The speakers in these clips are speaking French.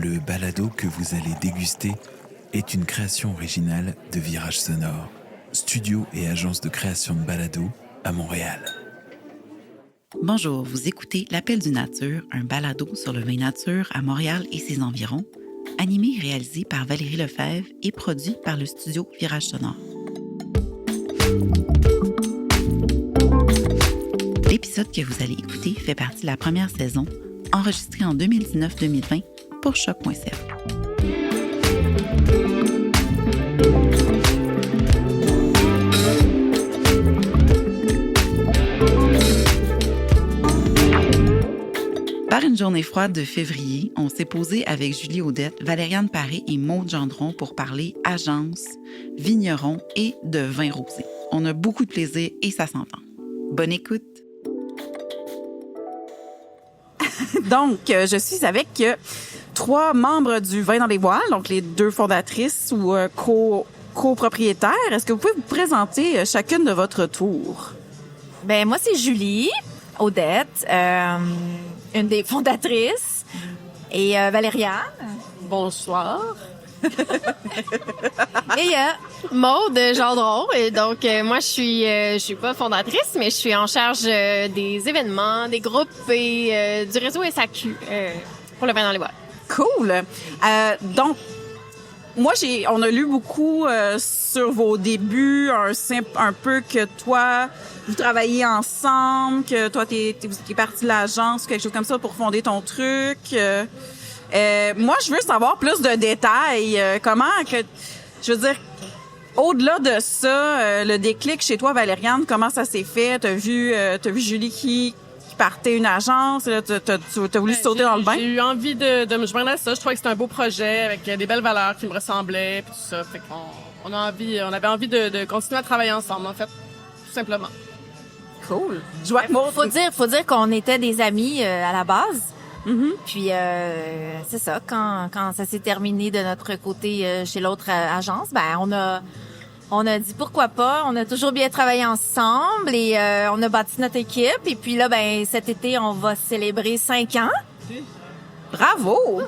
Le balado que vous allez déguster est une création originale de Virage Sonore, studio et agence de création de balado à Montréal. Bonjour, vous écoutez L'Appel du Nature, un balado sur le vin nature à Montréal et ses environs, animé et réalisé par Valérie Lefebvre et produit par le studio Virage Sonore. L'épisode que vous allez écouter fait partie de la première saison, enregistrée en 2019-2020 pour Choc.ca. Par une journée froide de février, on s'est posé avec Julie Audette, Valériane Paré et Maude Gendron pour parler agence, vignerons et de vin rosé. On a beaucoup de plaisir et ça s'entend. Bonne écoute! Donc, je suis avec trois membres du Vin dans les voiles, donc les deux fondatrices ou copropriétaires. Est-ce que vous pouvez vous présenter chacune de votre tour? Ben moi, c'est Julie Audette, une des fondatrices, et Valériane. Bonsoir. Et Maude Gendron. Et donc, moi, je suis pas fondatrice, mais je suis en charge des événements, des groupes et du réseau SAQ pour le vin dans les voiles. Cool. Donc, moi, on a lu beaucoup sur vos débuts, un peu que toi, vous travaillez ensemble, que toi, t'es partie de l'agence, quelque chose comme ça pour fonder ton truc. Moi, je veux savoir plus de détails. Je veux dire, au-delà de ça, le déclic chez toi, Valériane, comment ça s'est fait? T'as vu Julie qui partait une agence, là, t'as voulu sauter dans le bain? J'ai eu envie de me joindre à ça. Je trouvais que c'était un beau projet avec des belles valeurs qui me ressemblaient, puis tout ça. Fait qu'on avait envie de continuer à travailler ensemble, en fait, tout simplement. Cool. Faut dire qu'on était des amis à la base. Mm-hmm. Puis c'est ça, quand ça s'est terminé de notre côté chez l'autre agence, ben on a dit pourquoi pas. On a toujours bien travaillé ensemble et on a bâti notre équipe. Et puis là, ben cet été, on va célébrer 5 ans. Bravo!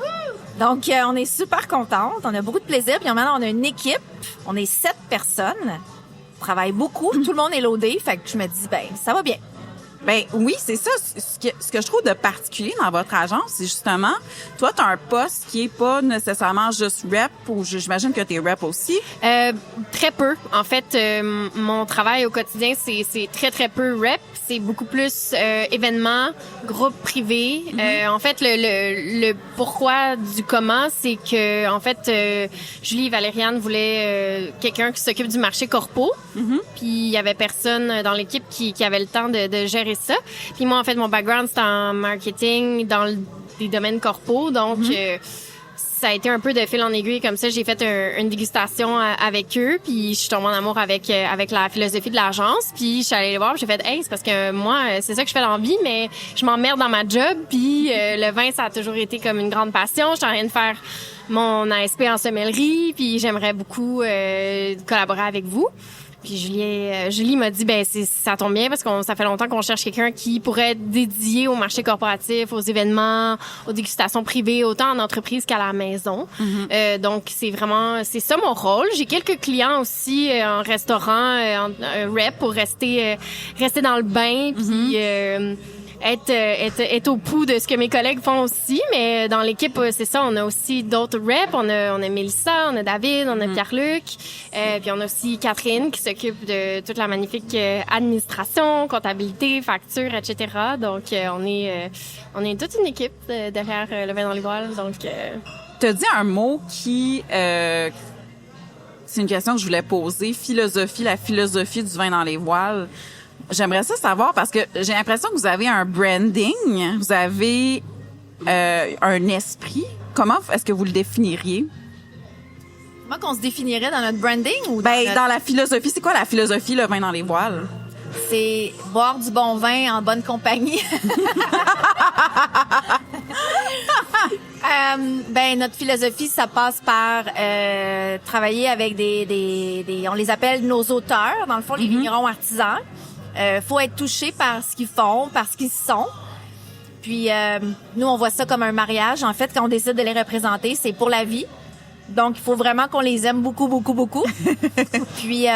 Donc on est super contente, on a beaucoup de plaisir. Puis maintenant, on a une équipe, on est 7 personnes, on travaille beaucoup, tout le monde est loadé. Fait que je me dis, ben ça va bien. Ben oui, c'est ça. Ce que je trouve de particulier dans votre agence, c'est justement, toi, tu as un poste qui est pas nécessairement juste rep, ou j'imagine que tu es rep aussi. Très peu. En fait, mon travail au quotidien, c'est très, très peu rep. C'est beaucoup plus événements, groupes privés. Mm-hmm. En fait, le pourquoi du comment, c'est que, en fait, Julie et Valériane voulaient quelqu'un qui s'occupe du marché corpo. Mm-hmm. Puis il y avait personne dans l'équipe qui avait le temps de gérer ça. Puis moi, en fait, mon background, c'est en marketing dans les domaines corpo. Donc, ça a été un peu de fil en aiguille comme ça. J'ai fait une dégustation avec eux, puis je suis tombée en amour avec la philosophie de l'agence. Puis je suis allée les voir, j'ai fait « Hey, c'est parce que moi, c'est ça que je fais dans la vie, mais je m'emmerde dans ma job. » Puis le vin, ça a toujours été comme une grande passion. Je suis en train de faire mon ASP en sommellerie, puis j'aimerais beaucoup collaborer avec vous. Puis Julie m'a dit, ben ça tombe bien parce ça fait longtemps qu'on cherche quelqu'un qui pourrait être dédié au marché corporatif, aux événements, aux dégustations privées, autant en entreprise qu'à la maison. Mm-hmm. Donc c'est ça mon rôle. J'ai quelques clients aussi en restaurant, en rep pour rester dans le bain, puis être au pouls de ce que mes collègues font aussi, mais dans l'équipe, c'est ça, on a aussi d'autres reps, on a Mélissa, on a David, on a Pierre-Luc, puis on a aussi Catherine qui s'occupe de toute la magnifique administration, comptabilité, facture, etc. Donc, on est toute une équipe derrière le vin dans les voiles, donc... T'as dit un mot qui... c'est une question que je voulais poser, la philosophie du vin dans les voiles. J'aimerais ça savoir parce que j'ai l'impression que vous avez un branding, vous avez un esprit. Comment est-ce que vous le définiriez? Comment qu'on se définirait dans notre branding ou dans la philosophie? C'est quoi la philosophie, le vin dans les voiles? C'est boire du bon vin en bonne compagnie. Notre philosophie, ça passe par travailler avec des on les appelle nos auteurs, dans le fond, les vignerons artisans. Faut être touché par ce qu'ils font, par ce qu'ils sont. Puis nous, on voit ça comme un mariage. En fait, quand on décide de les représenter, c'est pour la vie. Donc, il faut vraiment qu'on les aime beaucoup, beaucoup, beaucoup. Puis,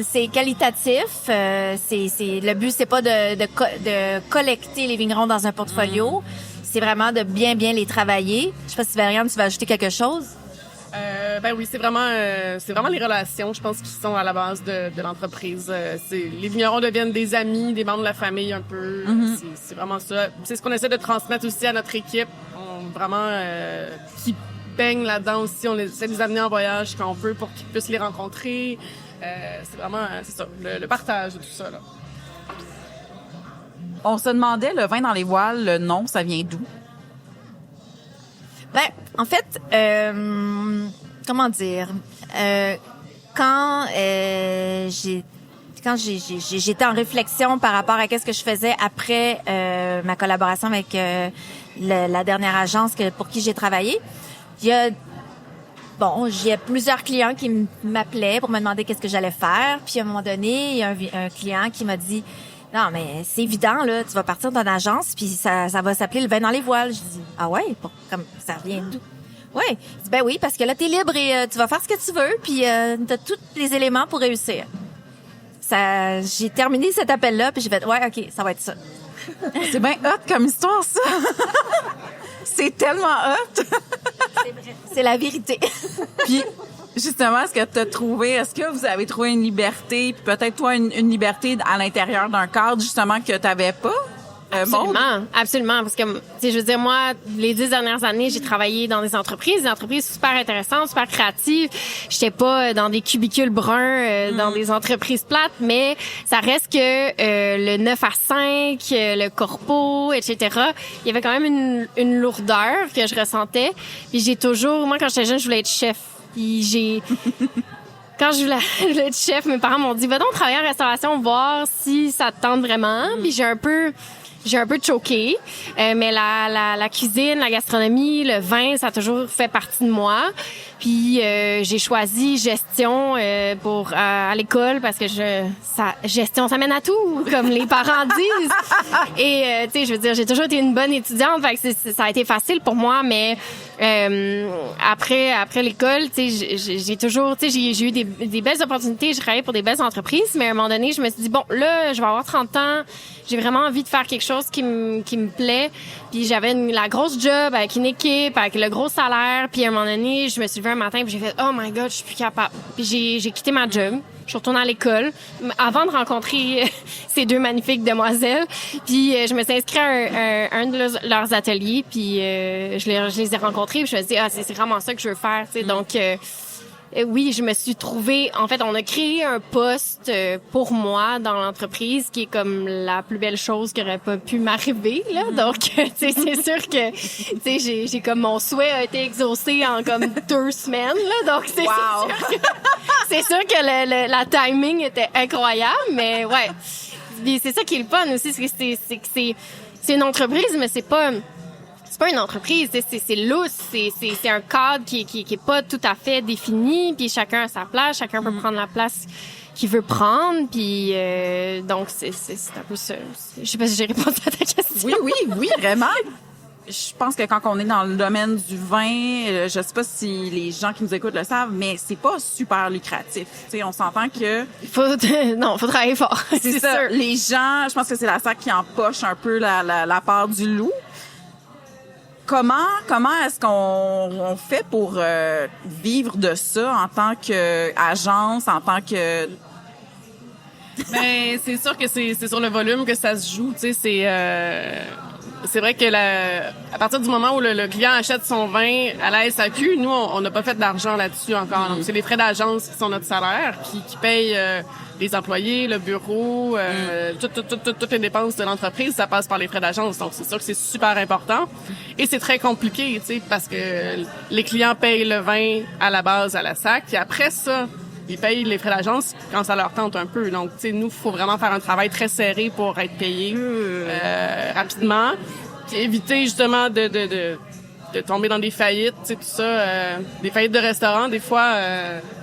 c'est qualitatif. Le but, c'est pas de collecter les vignerons dans un portfolio. C'est vraiment de bien les travailler. Je sais pas si Variane, tu vas ajouter quelque chose? Ben oui, c'est vraiment les relations, je pense, qui sont à la base de l'entreprise. Les vignerons deviennent des amis, des membres de la famille un peu. C'est vraiment ça. C'est ce qu'on essaie de transmettre aussi à notre équipe. Qui baignent là-dedans aussi. On essaie de les amener en voyage quand on peut pour qu'ils puissent les rencontrer. C'est vraiment, c'est ça, le partage de tout ça, là. On se demandait, le vin dans les voiles, le nom, ça vient d'où? Ben, en fait, comment dire, quand j'étais en réflexion par rapport à qu'est-ce que je faisais après ma collaboration avec la dernière agence pour qui j'ai travaillé, il y a plusieurs clients qui m'appelaient pour me demander qu'est-ce que j'allais faire. Puis à un moment donné, il y a un client qui m'a dit: non, mais c'est évident, là, tu vas partir d'une agence, puis ça va s'appeler le vin dans les voiles. Je dis: ah ouais, comme ça vient d'où? Ouais. Il dit: ben oui, parce que là, t'es libre et tu vas faire ce que tu veux, puis t'as tous les éléments pour réussir. J'ai terminé cet appel-là, puis j'ai fait: ouais, OK, ça va être ça. C'est bien hot comme histoire, ça! C'est tellement hot! C'est vrai. C'est la vérité. Puis, justement, est-ce que vous avez trouvé une liberté, puis peut-être toi, une liberté à l'intérieur d'un cadre, justement, que t'avais pas? Absolument. Parce que, tu sais, je veux dire, moi, les 10 dernières années, j'ai travaillé dans des entreprises super intéressantes, super créatives. J'étais pas dans des cubicules bruns, dans des entreprises plates, mais ça reste que le 9 à 5, le corpo, etc., il y avait quand même une lourdeur que je ressentais. Puis moi, quand j'étais jeune, je voulais être chef. Puis quand je voulais être chef, mes parents m'ont dit: va donc travailler en restauration, voir si ça te tente vraiment. Puis j'ai un peu choqué, mais la cuisine, la gastronomie, le vin, ça a toujours fait partie de moi. Puis j'ai choisi gestion à l'école parce que gestion ça mène à tout, comme les parents disent. Et tu sais, je veux dire, j'ai toujours été une bonne étudiante, fait que ça a été facile pour moi, mais après l'école, tu sais, j'ai toujours, tu sais, j'ai eu des belles opportunités, j'ai travaillé pour des belles entreprises, mais à un moment donné, je me suis dit: bon, là, je vais avoir 30 ans, j'ai vraiment envie de faire quelque chose qui me plaît. Puis j'avais la grosse job avec une équipe, avec le gros salaire, puis à un moment donné, je me suis levée un matin puis j'ai fait: oh my God, je suis plus capable. Puis j'ai quitté ma job. Je suis retournée à l'école avant de rencontrer ces deux magnifiques demoiselles. Puis je me suis inscrite à un de leurs ateliers. Puis je les ai rencontrés. Puis je me suis dit: ah, c'est vraiment ça que je veux faire. Tu sais. Donc oui, je me suis trouvée... En fait, on a créé un poste pour moi dans l'entreprise qui est comme la plus belle chose qui aurait pas pu m'arriver, là. Donc, tu sais, c'est sûr que, tu sais, j'ai comme mon souhait a été exaucé en comme 2 semaines, là. Donc, c'est sûr que la timing était incroyable, mais ouais. Puis c'est ça qui est le fun aussi, c'est que c'est une entreprise, mais c'est pas une entreprise, c'est lousse, c'est un cadre qui est pas tout à fait défini, puis chacun a sa place, chacun peut prendre la place qu'il veut prendre, puis donc c'est un peu ça. Je sais pas si j'ai répondu à ta question. Oui, vraiment. Je pense que quand on est dans le domaine du vin, je sais pas si les gens qui nous écoutent le savent, mais c'est pas super lucratif. Tu sais, on s'entend que faut travailler fort. C'est ça. Sûr. Les gens, je pense que c'est la SAC qui empoche un peu la part du loup. Comment est-ce qu'on fait pour vivre de ça en tant qu'agence, en tant que... Ben, c'est sûr que c'est sur le volume que ça se joue, tu sais, c'est vrai que à partir du moment où le client achète son vin à la SAQ, nous, on n'a pas fait d'argent là-dessus encore. Donc, c'est les frais d'agence qui sont notre salaire, qui payent les employés, le bureau, toutes les dépenses de l'entreprise, ça passe par les frais d'agence. Donc, c'est sûr que c'est super important. Et c'est très compliqué, tu sais, parce que les clients payent le vin à la base à la SAC. Puis après ça, ils payent les frais d'agence quand ça leur tente un peu. Donc, tu sais, nous, faut vraiment faire un travail très serré pour être payés rapidement. Puis éviter, justement, de tomber dans des faillites, tu sais, tout ça. Des faillites de restaurants, des fois,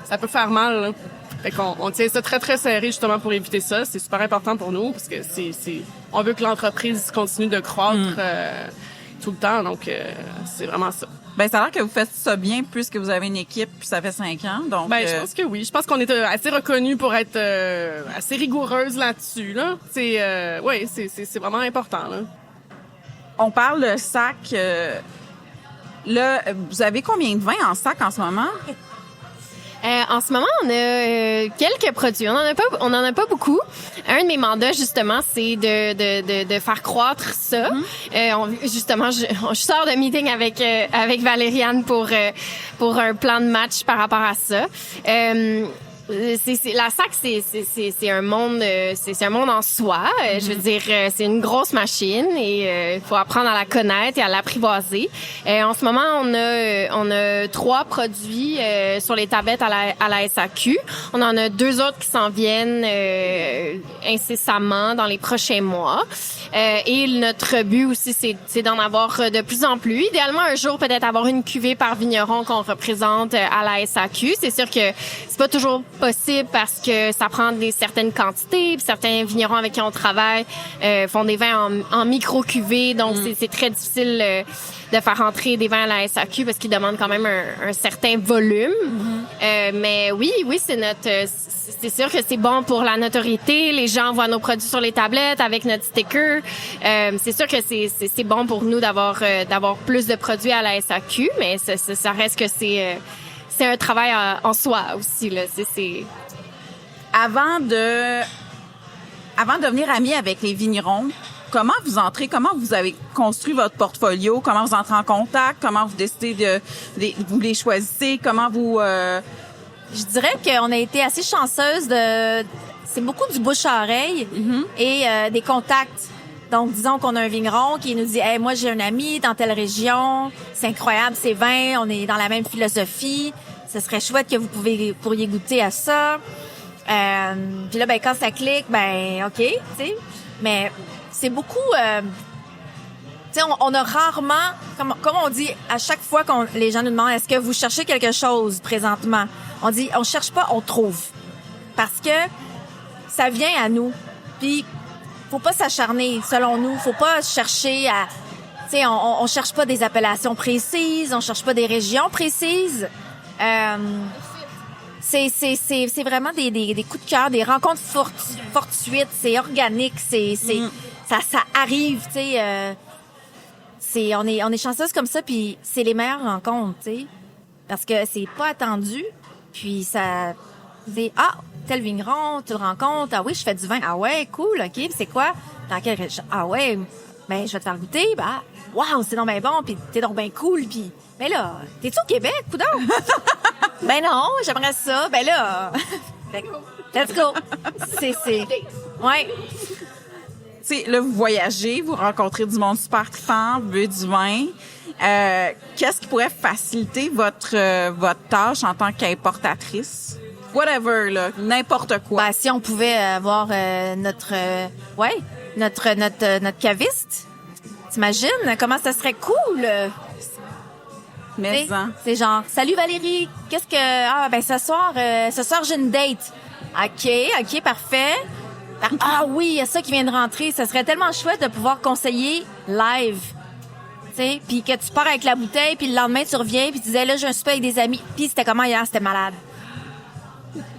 ça peut faire mal, là. Fait qu'on tient ça très, très serré, justement, pour éviter ça. C'est super important pour nous, parce que on veut que l'entreprise continue de croître tout le temps. Donc, c'est vraiment ça. Ben, ça a l'air que vous faites ça bien puisque vous avez une équipe puis ça fait 5 ans. Donc, Ben, je pense que oui. Je pense qu'on est assez reconnus pour être assez rigoureuse là-dessus. Là. C'est vraiment important. Là. on parle de sac. Là, vous avez combien de vin en sac en ce moment? En ce moment, on a quelques produits. On en a pas beaucoup. Un de mes mandats, justement, c'est de faire croître ça. Justement, je sors de meeting avec Valériane pour un plan de match par rapport à ça. La SAC, c'est un monde, c'est un monde en soi. Je veux dire, c'est une grosse machine et il faut apprendre à la connaître et à l'apprivoiser. En ce moment, on a 3 produits sur les tablettes à la SAQ. On en a 2 autres qui s'en viennent incessamment dans les prochains mois. Et notre but aussi, c'est d'en avoir de plus en plus. Idéalement, un jour, peut-être avoir une cuvée par vigneron qu'on représente à la SAQ. C'est sûr que c'est pas toujours possible parce que ça prend certaines quantités. Puis certains vignerons avec qui on travaille font des vins en micro-cuvée. Donc, c'est très difficile de faire entrer des vins à la SAQ parce qu'ils demandent quand même un certain volume. Mais oui, c'est sûr que c'est bon pour la notoriété. Les gens voient nos produits sur les tablettes avec notre sticker. C'est sûr que c'est bon pour nous d'avoir plus de produits à la SAQ, mais ça reste que c'est un travail en soi aussi là. Avant de devenir ami avec les vignerons, comment vous avez construit votre portfolio, comment vous entrez en contact, comment vous décidez vous les choisissez, comment vous Je dirais qu'on a été assez chanceuse c'est beaucoup du bouche-à-oreille et des contacts. Donc, disons qu'on a un vigneron qui nous dit « Hey, moi, j'ai un ami dans telle région, c'est incroyable, ces vins, on est dans la même philosophie, ce serait chouette que vous pourriez goûter à ça. » Puis là, ben quand ça clique, ben OK, tu sais. Mais c'est beaucoup... tu sais, on a rarement... Comme on dit, à chaque fois les gens nous demandent « Est-ce que vous cherchez quelque chose présentement? » On dit « On cherche pas, on trouve. » Parce que ça vient à nous. Puis faut pas s'acharner, selon nous. Faut pas chercher à... Tu sais, on cherche pas des appellations précises, on cherche pas des régions précises. C'est vraiment des coups de cœur, des rencontres fortuites, c'est organique, ça arrive, tu sais. On est chanceuse comme ça, puis c'est les meilleures rencontres, tu sais. Parce que c'est pas attendu, puis ça... C'est tel vigneron, tu le rencontres. Ah oui, je fais du vin. Ah ouais, cool, OK. Puis c'est quoi? Dans quelle région? Ah ouais, ben je vais te faire goûter. Ben, wow, c'est donc bien bon, puis t'es donc bien cool. Puis, ben là, t'es-tu au Québec, coudonc? Ben non, j'aimerais ça. Ben là, let's go. Ouais. Tu sais, là, vous voyagez, vous rencontrez du monde super trippant, vous buvez du vin. Qu'est-ce qui pourrait faciliter votre tâche en tant qu'importatrice? Whatever, là, n'importe quoi. Ben, si on pouvait avoir notre caviste, t'imagines comment ça serait cool? Mais c'est genre, salut Valérie, qu'est-ce que... ben ce soir j'ai une date. OK, parfait. Ah oui, il y a ça qui vient de rentrer. Ça serait tellement chouette de pouvoir conseiller live. Tu sais, puis que tu pars avec la bouteille, puis le lendemain, tu reviens, puis tu disais, là, j'ai un souper avec des amis. Puis c'était comment hier? C'était malade.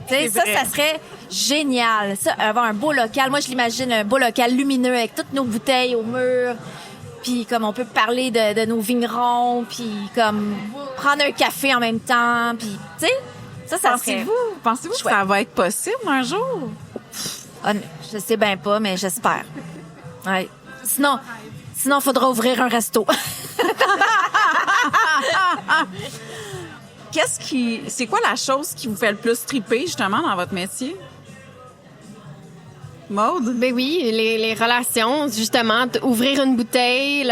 Tu sais, ça serait génial. Ça, avoir un beau local. Moi, je l'imagine, un beau local lumineux avec toutes nos bouteilles au mur. Puis comme on peut parler de nos vignerons, puis comme prendre un café en même temps. Puis, tu sais, ça serait... Pensez-vous que ça va être possible un jour? Je sais bien pas, mais j'espère. Ouais. Sinon, il faudra ouvrir un resto. C'est quoi la chose qui vous fait le plus triper, justement, dans votre métier? Maude? Ben oui, les relations, justement, ouvrir une bouteille,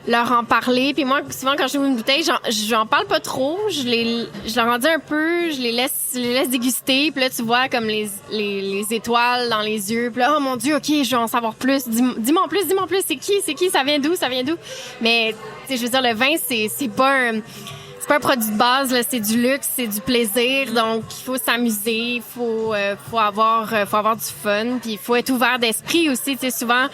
leur en parler. Puis moi, souvent, quand j'ouvre une bouteille, j'en parle pas trop. Je leur en dis un peu, je les laisse déguster. Puis là, tu vois comme les étoiles dans les yeux. Puis là, oh mon Dieu, OK, je veux en savoir plus. Dis-moi en plus. C'est qui? Ça vient d'où? Mais, tu sais, je veux dire, le vin, c'est pas pas un produit de base, là, c'est du luxe, c'est du plaisir, donc il faut s'amuser, il faut avoir du fun, puis il faut être ouvert d'esprit aussi, tu sais, souvent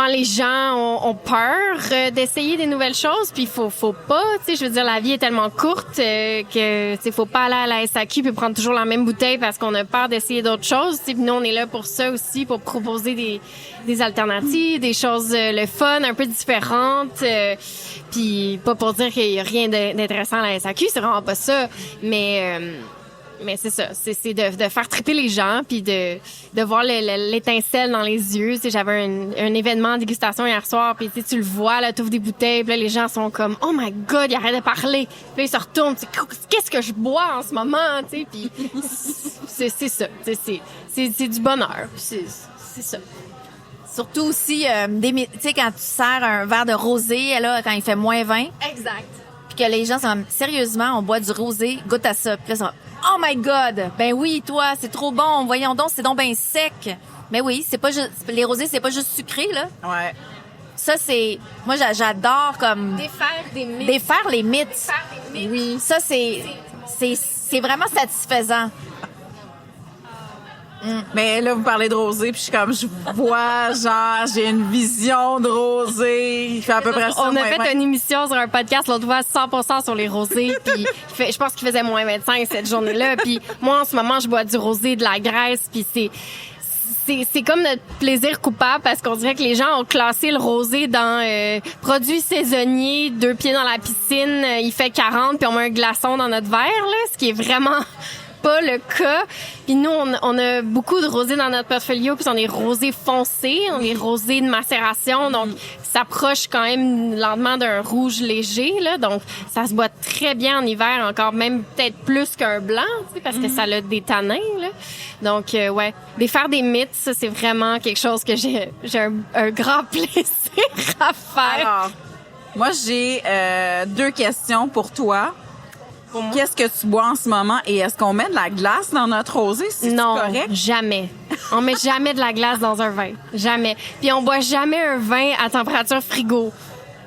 les gens ont peur d'essayer des nouvelles choses, puis faut pas, tu sais, je veux dire, la vie est tellement courte que tu sais, faut pas aller à la SAQ puis prendre toujours la même bouteille parce qu'on a peur d'essayer d'autres choses, tu sais, puis nous on est là pour ça aussi, pour proposer des alternatives, des choses le fun, un peu différentes, puis pas pour dire qu'il y a rien d'intéressant à la SAQ, c'est vraiment pas ça, mais c'est ça, c'est de faire triper les gens puis de voir l'étincelle dans les yeux. Tu sais, j'avais un événement de dégustation hier soir puis tu le vois là, t'ouvres des bouteilles, puis là les gens sont comme "Oh my god, il arrête de parler." Puis là, ils se retournent, qu'est-ce que je bois en ce moment, tu sais, puis c'est ça, c'est du bonheur. C'est ça. Surtout aussi, tu sais, quand tu sers un verre de rosé, là, quand il fait moins 20. Exact. Puis que les gens sont sérieusement, on boit du rosé, goûte à ça. Puis là, ils sont, oh my god, ben oui, toi, c'est trop bon, voyons donc, c'est donc ben sec. Mais oui, c'est pas juste, les rosés, c'est pas juste sucré, là. Ouais. Ça, c'est, moi, j'adore comme Défaire des mythes. défaire les mythes. Défaire des mythes. Oui. Ça, c'est vraiment satisfaisant. Mais là, vous parlez de rosé, puis je vois, genre, j'ai une vision de rosé. Il fait à peu près ça. On a moins fait 20. une émission sur un podcast l'autre fois 100% sur les rosés, puis je pense qu'il faisait moins 25 cette journée-là. Puis moi, en ce moment, je bois du rosé, de la graisse, puis c'est comme notre plaisir coupable parce qu'on dirait que les gens ont classé le rosé dans produits saisonniers, 2 pieds dans la piscine, il fait 40, puis on met un glaçon dans notre verre, là, ce qui est vraiment pas le cas. Puis nous, on a beaucoup de rosés dans notre portfolio, puis on est rosés foncés, on est rosés de macération, donc ça s'approche quand même lentement d'un rouge léger, là, donc ça se boit très bien en hiver, encore même peut-être plus qu'un blanc, tu sais, parce que ça a des tanins, là. Donc, ouais, défaire des mythes, ça, c'est vraiment quelque chose que j'ai un grand plaisir à faire. Alors, moi, j'ai 2 questions pour toi. Pour moi. Qu'est-ce que tu bois en ce moment et est-ce qu'on met de la glace dans notre rosé? Si Non, c'est correct? jamais. On met jamais de la glace dans un vin. Jamais. Puis on boit jamais un vin à température frigo.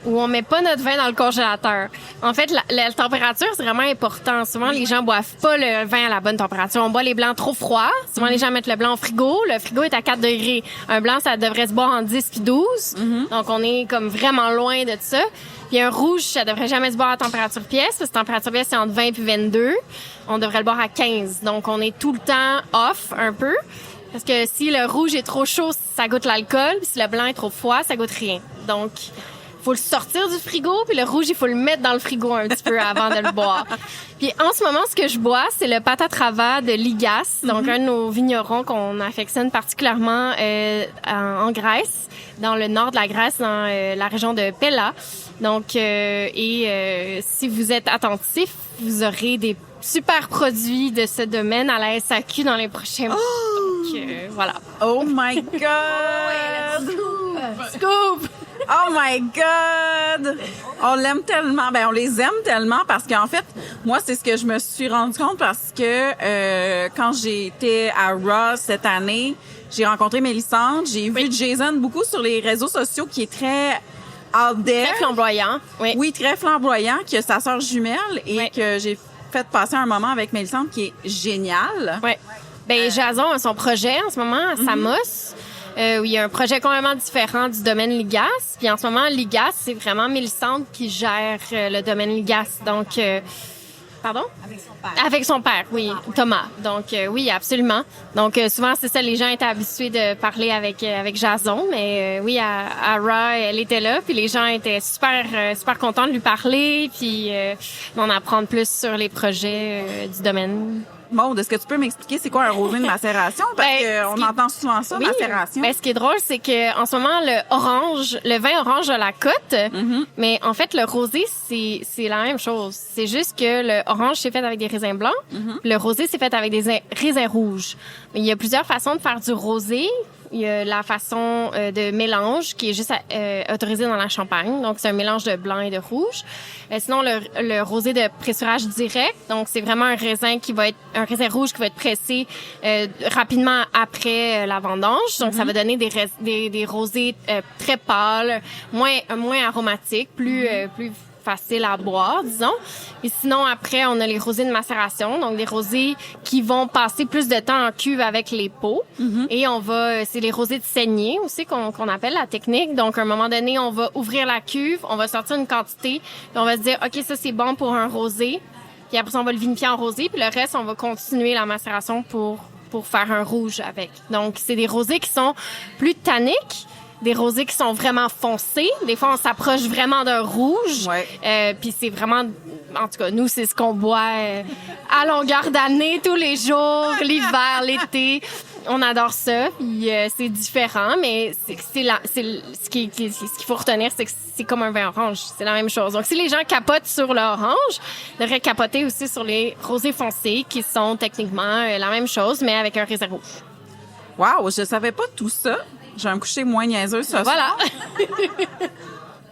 Ou on met pas notre vin dans le congélateur. En fait, la température, c'est vraiment important. Souvent, les gens boivent pas le vin à la bonne température. On boit les blancs trop froids. Souvent, les gens mettent le blanc au frigo. Le frigo est à 4 degrés. Un blanc, ça devrait se boire en 10 puis 12. Donc, on est comme vraiment loin de ça. Puis un rouge, ça devrait jamais se boire à température pièce, parce que température pièce, c'est entre 20 et 22. On devrait le boire à 15. Donc, on est tout le temps off un peu. Parce que si le rouge est trop chaud, ça goûte l'alcool. Puis si le blanc est trop froid, ça goûte rien. Donc, faut le sortir du frigo, puis le rouge, il faut le mettre dans le frigo un petit peu avant de le boire. Puis en ce moment, ce que je bois, c'est le patatrava de Ligas, donc un de nos vignerons qu'on affectionne particulièrement en Grèce, dans le nord de la Grèce, dans la région de Pella. Donc, si vous êtes attentif, vous aurez des super produits de ce domaine à la SAQ dans les prochains mois. Donc, voilà. Oh my God! Scoop! Oh my God! On l'aime tellement. Ben, on les aime tellement parce qu'en fait, moi, c'est ce que je me suis rendu compte parce que quand j'ai été à Raw cette année, j'ai rencontré Mélissande. J'ai vu Jason beaucoup sur les réseaux sociaux qui est très out there. Très flamboyant. Oui. Oui, très flamboyant, qui a sa sœur jumelle et que j'ai fait passer un moment avec Mélissande qui est génial. Oui. Ben, Jason a son projet en ce moment à Samos. Où il y a un projet complètement différent du domaine Ligas. Puis en ce moment, Ligas, c'est vraiment Mélissande qui gère le domaine Ligas. Donc, pardon? Avec son père. Avec son père, oui, Thomas. Donc, oui, absolument. Donc, souvent, c'est ça, les gens étaient habitués de parler avec Jason. Mais oui, à Raw, elle était là. Puis les gens étaient super contents de lui parler. Puis d'en apprendre plus sur les projets du domaine. Maude, est-ce que tu peux m'expliquer c'est quoi un rosé de macération? Parce qu'on entend souvent ça, oui, macération. Ben, ce qui est drôle, c'est que en ce moment, le vin orange a la cote, mais en fait, le rosé, c'est la même chose. C'est juste que le orange, c'est fait avec des raisins blancs. Le rosé, c'est fait avec des raisins rouges. Mais il y a plusieurs façons de faire du rosé. Il y a la façon de mélange qui est juste autorisée dans la Champagne. Donc, c'est un mélange de blanc et de rouge. Sinon, le rosé de pressurage direct. Donc, c'est vraiment un raisin rouge qui va être pressé rapidement après la vendange. Donc, ça va donner des rosés très pâles, moins aromatiques, plus facile à boire, disons. Et sinon, après, on a les rosés de macération, donc des rosés qui vont passer plus de temps en cuve avec les pots. Et c'est les rosés de saignée aussi qu'on appelle la technique. Donc, à un moment donné, on va ouvrir la cuve, on va sortir une quantité, puis on va se dire, OK, ça, c'est bon pour un rosé. Puis après ça, on va le vinifier en rosé, puis le reste, on va continuer la macération pour faire un rouge avec. Donc, c'est des rosés qui sont plus tanniques, des rosés qui sont vraiment foncés. Des fois, on s'approche vraiment d'un rouge. Ouais. Puis c'est vraiment... En tout cas, nous, c'est ce qu'on boit à longueur d'année, tous les jours, l'hiver, l'été. On adore ça. Puis c'est différent, mais ce qu'il faut retenir, c'est que c'est comme un vin orange. C'est la même chose. Donc, si les gens capotent sur l'orange, ils devraient capoter aussi sur les rosés foncés, qui sont techniquement la même chose, mais avec un réserve rouge. Wow, je savais pas tout ça. Je vais me coucher moins niaiseux ce Voilà. soir.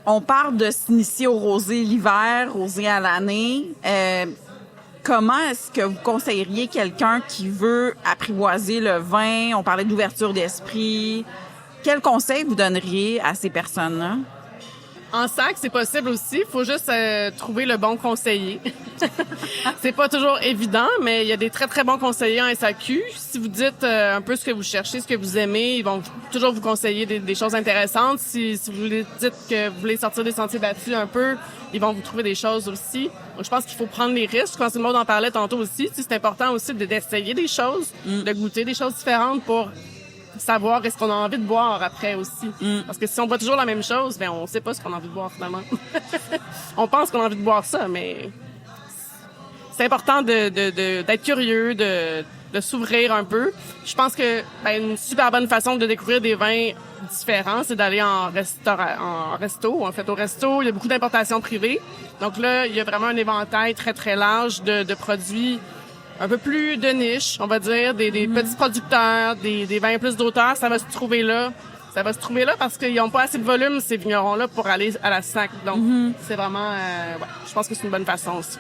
On parle de s'initier au rosé l'hiver, rosé à l'année. Comment est-ce que vous conseilleriez quelqu'un qui veut apprivoiser le vin? On parlait d'ouverture d'esprit. Quel conseil vous donneriez à ces personnes-là? En sac, c'est possible aussi. Il faut juste trouver le bon conseiller. C'est pas toujours évident, mais il y a des très, très bons conseillers en SAQ. Si vous dites un peu ce que vous cherchez, ce que vous aimez, ils vont toujours vous conseiller des choses intéressantes. Si vous dites que vous voulez sortir des sentiers battus un peu, ils vont vous trouver des choses aussi. Donc, je pense qu'il faut prendre les risques. Je pense que le monde en parlait tantôt aussi. C'est important aussi d'essayer des choses, de goûter des choses différentes pour savoir est-ce qu'on a envie de boire après aussi. Parce que si on boit toujours la même chose, ben on sait pas ce qu'on a envie de boire finalement. On pense qu'on a envie de boire ça, mais c'est important d'être curieux, de s'ouvrir un peu. Je pense que une super bonne façon de découvrir des vins différents, c'est d'aller en resto. En fait, au resto, il y a beaucoup d'importations privées. Donc là, il y a vraiment un éventail très, très large de produits un peu plus de niche, on va dire, des petits producteurs, des vins plus d'auteur, ça va se trouver là. Ça va se trouver là parce qu'ils n'ont pas assez de volume, ces vignerons-là, pour aller à la SAQ. Donc, c'est vraiment... je pense que c'est une bonne façon aussi.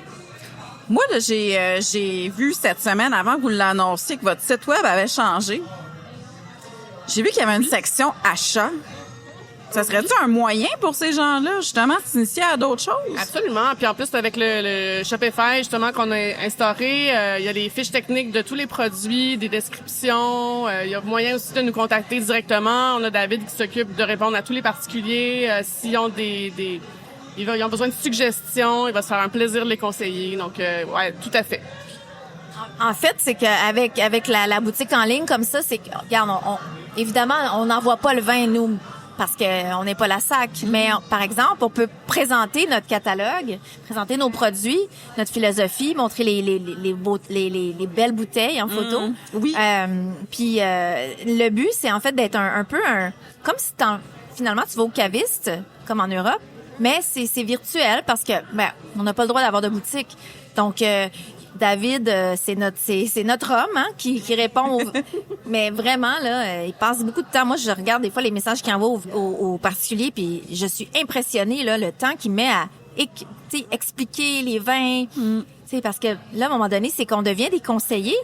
Moi, là, j'ai vu cette semaine, avant que vous l'annonciez, que votre site web avait changé. J'ai vu qu'il y avait une section achat. Ça serait-tu un moyen pour ces gens-là, justement, de s'initier à d'autres choses? Absolument. Puis en plus, avec le Shopify, justement, qu'on a instauré, il y a les fiches techniques de tous les produits, des descriptions. Il y a moyen aussi de nous contacter directement. On a David qui s'occupe de répondre à tous les particuliers. S'ils ont ils ont besoin de suggestions, il va se faire un plaisir de les conseiller. Donc, ouais, tout à fait. En fait, c'est qu'avec la boutique en ligne comme ça, c'est que, regarde, évidemment, on n'envoie pas le vin, nous, parce qu'on n'est pas la SAQ. Mais, par exemple, on peut présenter notre catalogue, présenter nos produits, notre philosophie, montrer les belles bouteilles en photo. Oui. Puis, le but, c'est en fait d'être un peu comme si finalement, tu vas au caviste, comme en Europe, mais c'est virtuel parce que, on n'a pas le droit d'avoir de boutique. Donc, David, c'est notre homme, hein, qui répond mais vraiment, là, il passe beaucoup de temps. Moi, je regarde des fois les messages qu'il envoie aux particuliers, puis je suis impressionnée, là, le temps qu'il met à expliquer les vins. Parce que là, à un moment donné, c'est qu'on devient des conseillers.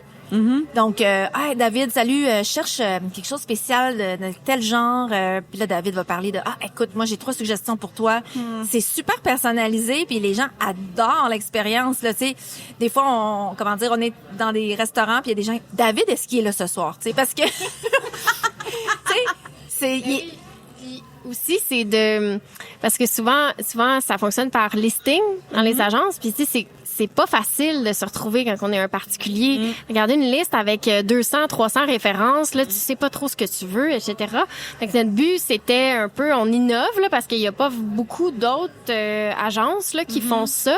Donc, hey, David, salut, je cherche quelque chose de spécial de tel genre. Puis là, David va parler de, écoute, moi, j'ai 3 suggestions pour toi. C'est super personnalisé, puis les gens adorent l'expérience. Là, tu sais, des fois, on est dans des restaurants, puis il y a des gens, David, est-ce qu'il est là ce soir? Tu sais, parce que, tu sais, aussi, parce que souvent, ça fonctionne par listing dans les agences. Puis tu sais, c'est pas facile de se retrouver quand on est un particulier. Regarder une liste avec 200, 300 références, là, tu sais pas trop ce que tu veux, etc. Donc, notre but, c'était un peu, on innove, là, parce qu'il y a pas beaucoup d'autres agences, là, qui font ça,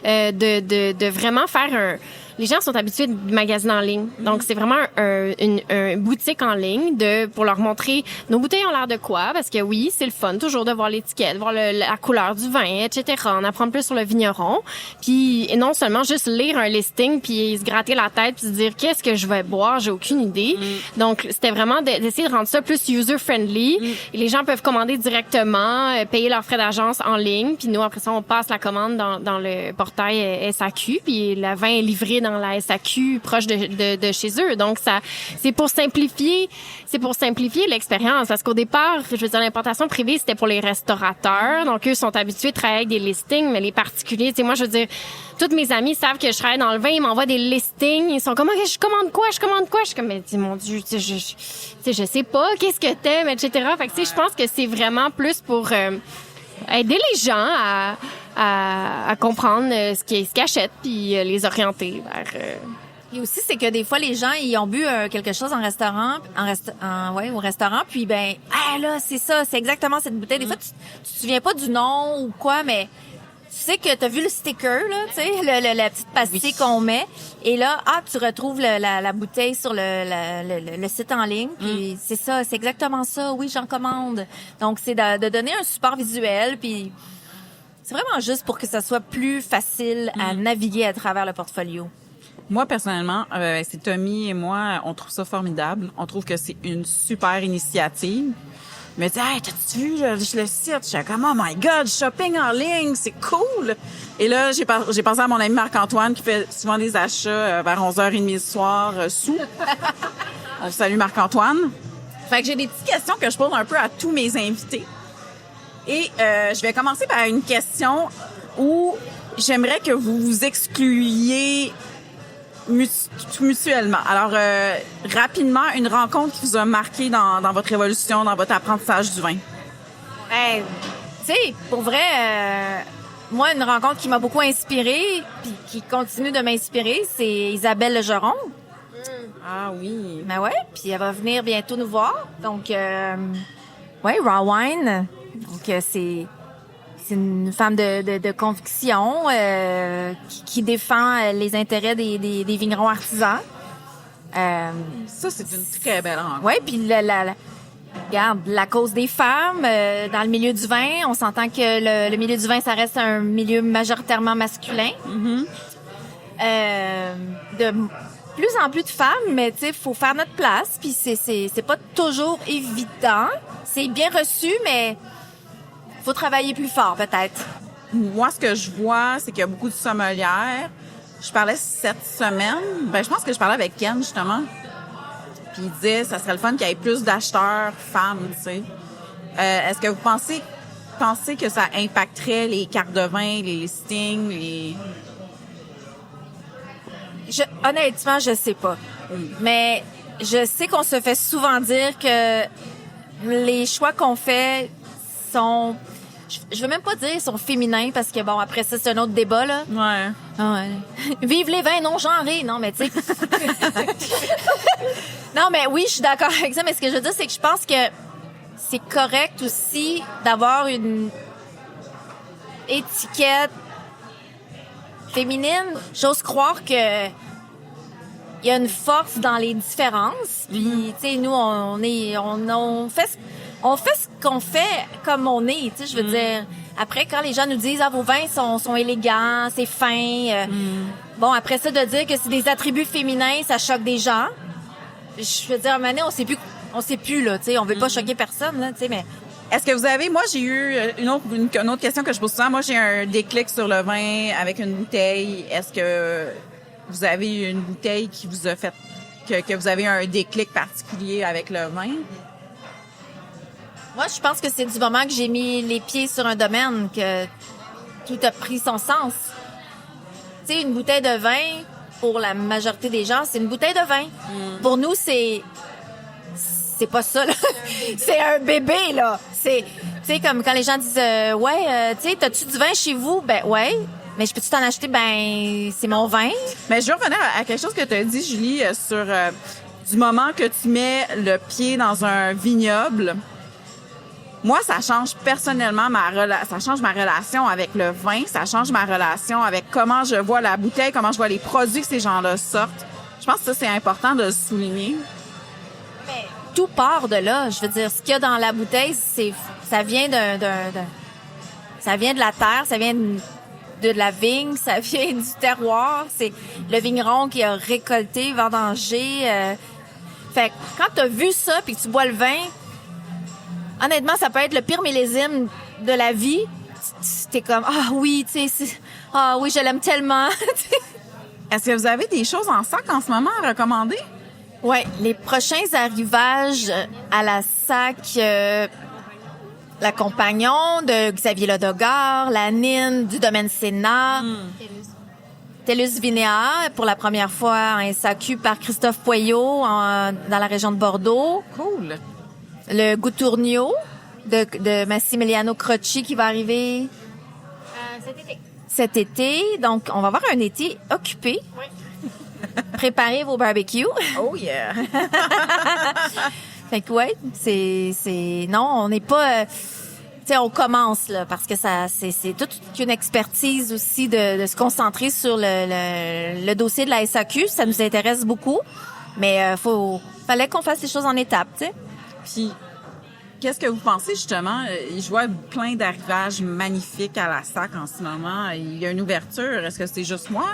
de vraiment faire les gens sont habitués de magasiner en ligne. Donc, c'est vraiment une boutique en ligne pour leur montrer nos bouteilles ont l'air de quoi. Parce que oui, c'est le fun toujours de voir l'étiquette, voir la couleur du vin, etc. En apprendre plus sur le vigneron. Puis, et non seulement juste lire un listing puis se gratter la tête puis se dire qu'est-ce que je vais boire, j'ai aucune idée. Donc, c'était vraiment d'essayer de rendre ça plus user-friendly. Et les gens peuvent commander directement, payer leurs frais d'agence en ligne. Puis nous, après ça, on passe la commande dans le portail SAQ. Puis le vin est livré dans dans la SAQ proche de chez eux. Donc, c'est pour simplifier l'expérience. Parce qu'au départ, je veux dire, l'importation privée, c'était pour les restaurateurs. Donc, eux sont habitués de travailler avec des listings, mais les particuliers, tu sais, moi, je veux dire, toutes mes amies savent que je travaille dans le vin, ils m'envoient des listings, ils sont comme, OK, je commande quoi? Je suis comme, mais mon Dieu, tu sais, je sais pas, qu'est-ce que t'aimes, etc. Fait que, tu sais, je pense que c'est vraiment plus pour aider les gens à comprendre ce qu'ils achètent, puis les orienter vers... Et aussi, c'est que des fois, les gens, ils ont bu quelque chose en restaurant, au restaurant, puis ben, là, c'est ça, c'est exactement cette bouteille. Des fois, tu te souviens pas du nom ou quoi, mais tu sais que t'as vu le sticker, là, tu sais, la petite pastille qu'on met, et là, tu retrouves la bouteille sur le site en ligne, puis c'est ça, c'est exactement ça. Oui, j'en commande. Donc, c'est de donner un support visuel, puis c'est vraiment juste pour que ça soit plus facile à naviguer à travers le portfolio. Moi, personnellement, c'est Tommy et moi, on trouve ça formidable. On trouve que c'est une super initiative. Il me dit, hey, t'as-tu vu le site? Je suis comme, oh my God, shopping en ligne, c'est cool! Et là, j'ai pensé à mon ami Marc-Antoine qui fait souvent des achats vers 11h30 le soir sous. On salue Marc-Antoine. Fait que j'ai des petites questions que je pose un peu à tous mes invités. Et je vais commencer par une question où j'aimerais que vous vous excluiez mutuellement. Alors, rapidement, une rencontre qui vous a marqué dans votre évolution, dans votre apprentissage du vin. Ben, tu sais, pour vrai, moi, une rencontre qui m'a beaucoup inspirée, puis qui continue de m'inspirer, c'est Isabelle Legeron. Ah oui. Ben ouais, puis elle va venir bientôt nous voir. Donc, ouais, Raw Wine. Donc, c'est une femme de conviction qui défend les intérêts des vignerons artisans. Ça, c'est une très belle rencontre. Oui, puis regarde, la cause des femmes dans le milieu du vin, on s'entend que le milieu du vin, ça reste un milieu majoritairement masculin. De plus en plus de femmes, mais tu sais, faut faire notre place, puis c'est pas toujours évident. C'est bien reçu, mais faut travailler plus fort, peut-être. Moi, ce que je vois, c'est qu'il y a beaucoup de sommelières. Je parlais cette semaine, je pense que je parlais avec Ken, justement. Puis il disait, ça serait le fun qu'il y ait plus d'acheteurs femmes, tu sais. Est-ce que vous pensez que ça impacterait les cartes de vin, les listings, Honnêtement, je sais pas. Mais je sais qu'on se fait souvent dire que les choix qu'on fait sont... Je veux même pas dire sont féminins parce que bon, après ça, c'est un autre débat, là. Ouais. Ah ouais. Vive les vins non genrés. Non, mais tu sais. Non, mais oui, je suis d'accord avec ça. Mais ce que je veux dire, c'est que je pense que c'est correct aussi d'avoir une étiquette féminine. J'ose croire que il y a une force dans les différences. Puis, tu sais, nous, on fait ce qu'on fait comme on est, tu sais, je veux dire. Après, quand les gens nous disent, vos vins sont élégants, c'est fin, bon, après ça, de dire que c'est des attributs féminins, ça choque des gens. Je veux dire, à un moment donné, on sait plus, là, tu sais, on veut pas choquer personne, là, tu sais, mais... Est-ce que vous avez... Moi, j'ai eu une autre question que je pose souvent. Moi, j'ai un déclic sur le vin avec une bouteille. Est-ce que vous avez une bouteille qui vous a fait... que vous avez un déclic particulier avec le vin? Moi, je pense que c'est du moment que j'ai mis les pieds sur un domaine que tout a pris son sens. Tu sais, une bouteille de vin, pour la majorité des gens, c'est une bouteille de vin. Pour nous, c'est pas ça, là. C'est un bébé, là. C'est, tu sais, comme quand les gens disent, tu sais, t'as-tu du vin chez vous? Ben, ouais. Mais je peux-tu t'en acheter? Ben, c'est mon vin. Mais je veux revenir à quelque chose que tu as dit, Julie, sur du moment que tu mets le pied dans un vignoble. Moi, ça change personnellement ça change ma relation avec le vin, ça change ma relation avec comment je vois la bouteille, comment je vois les produits que ces gens-là sortent. Je pense que ça, c'est important de le souligner. Mais tout part de là. Je veux dire, ce qu'il y a dans la bouteille, ça vient ça vient de la terre, ça vient de la vigne, ça vient du terroir. C'est le vigneron qui a récolté, vendangé. Fait que quand t'as vu ça puis que tu bois le vin, honnêtement, ça peut être le pire millésime de la vie. T'es comme, oui, tu sais, oui, je l'aime tellement. Est-ce que vous avez des choses en sac en ce moment à recommander? Oui, les prochains arrivages à la SAC, la Compagnon de Xavier Ledogard, la Nine du domaine Sénat, TELUS Vinéa pour la première fois en SAQ par Christophe Poyot dans la région de Bordeaux. Cool. Le Goutournio de Massimiliano Crocci qui va arriver cet été. Donc, on va avoir un été occupé. Oui. Préparez vos barbecues. Oh yeah! Fait que ouais, c'est non, on n'est pas tu sais, on commence là parce que c'est toute une expertise aussi de se concentrer sur le dossier de la SAQ, ça nous intéresse beaucoup, mais fallait qu'on fasse les choses en étapes, tu sais. Puis, qu'est-ce que vous pensez justement? Je vois plein d'arrivages magnifiques à la SAC en ce moment. Il y a une ouverture. Est-ce que c'est juste moi?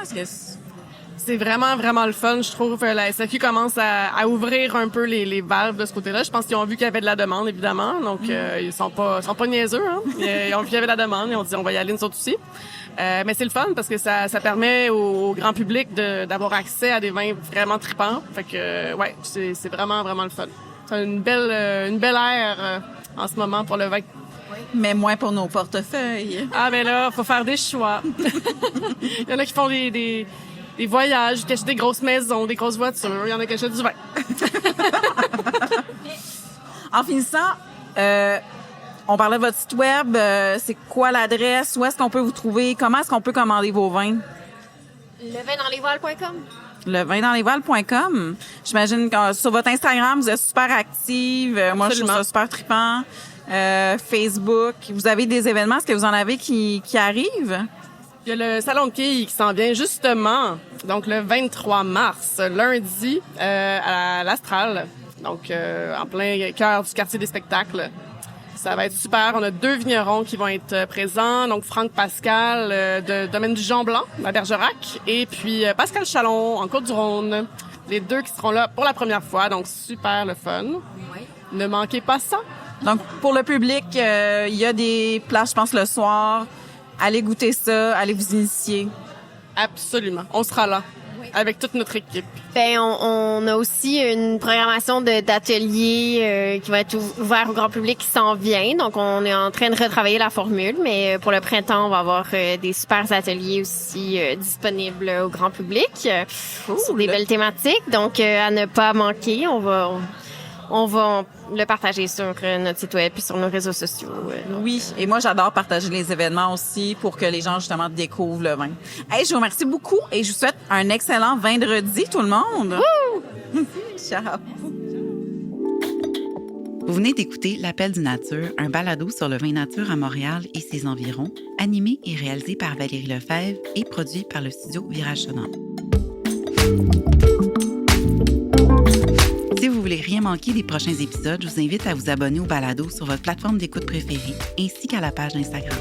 C'est vraiment, vraiment le fun. Je trouve que la SAQ commence à ouvrir un peu les valves de ce côté-là. Je pense qu'ils ont vu qu'il y avait de la demande, évidemment. Donc, ils sont pas niaiseux, hein. Ils ont vu qu'il y avait de la demande. Ils ont dit, on va y aller, nous autres aussi. Mais c'est le fun parce que ça permet au grand public d'avoir accès à des vins vraiment tripants. Fait que, ouais, c'est vraiment, vraiment le fun. C'est une belle ère en ce moment pour le vin. Mais moins pour nos portefeuilles. Ah, ben là, faut faire des choix. Il y en a qui font des voyages, qui achètent des grosses maisons, des grosses voitures. Il y en a qui achètent du vin. En finissant, on parlait de votre site web. C'est quoi l'adresse? Où est-ce qu'on peut vous trouver? Comment est-ce qu'on peut commander vos vins? Levindanslevoiles.com. Levindanslevoiles.com. J'imagine que sur votre Instagram, vous êtes super active. Moi, je trouve ça super trippant. Facebook. Vous avez des événements? Est-ce que vous en avez qui arrivent? Il y a le Salon de quilles qui s'en vient justement, donc le 23 mars, lundi, à l'Astral, donc en plein cœur du quartier des spectacles. Ça va être super. On a 2 vignerons qui vont être présents, donc Franck Pascal de Domaine du Jean Blanc, à Bergerac, et puis Pascal Chalon en Côte-du-Rhône. Les 2 qui seront là pour la première fois, donc super le fun. Oui. Ne manquez pas ça. Donc, pour le public, il y a des places, je pense, le soir. Allez goûter ça, allez vous initier. Absolument. On sera là, avec toute notre équipe. Ben, on a aussi une programmation d'ateliers qui va être ouvert au grand public qui s'en vient. Donc, on est en train de retravailler la formule, mais pour le printemps, on va avoir des super ateliers aussi disponibles au grand public sur des belles thématiques. Donc, à ne pas manquer, on va le partager sur notre site web et sur nos réseaux sociaux. Oui, et moi, j'adore partager les événements aussi pour que les gens, justement, découvrent le vin. Hey, je vous remercie beaucoup et je vous souhaite un excellent vendredi, tout le monde. Ciao. Vous venez d'écouter L'Appel du Nature, un balado sur le vin nature à Montréal et ses environs, animé et réalisé par Valérie Lefebvre et produit par le studio Virage Sonore. Si vous voulez rien manquer des prochains épisodes, je vous invite à vous abonner au balado sur votre plateforme d'écoute préférée ainsi qu'à la page Instagram.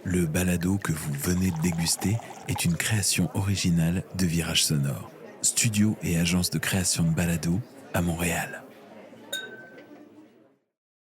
Le balado que vous venez de déguster est une création originale de Virage Sonore, studio et agence de création de balado à Montréal.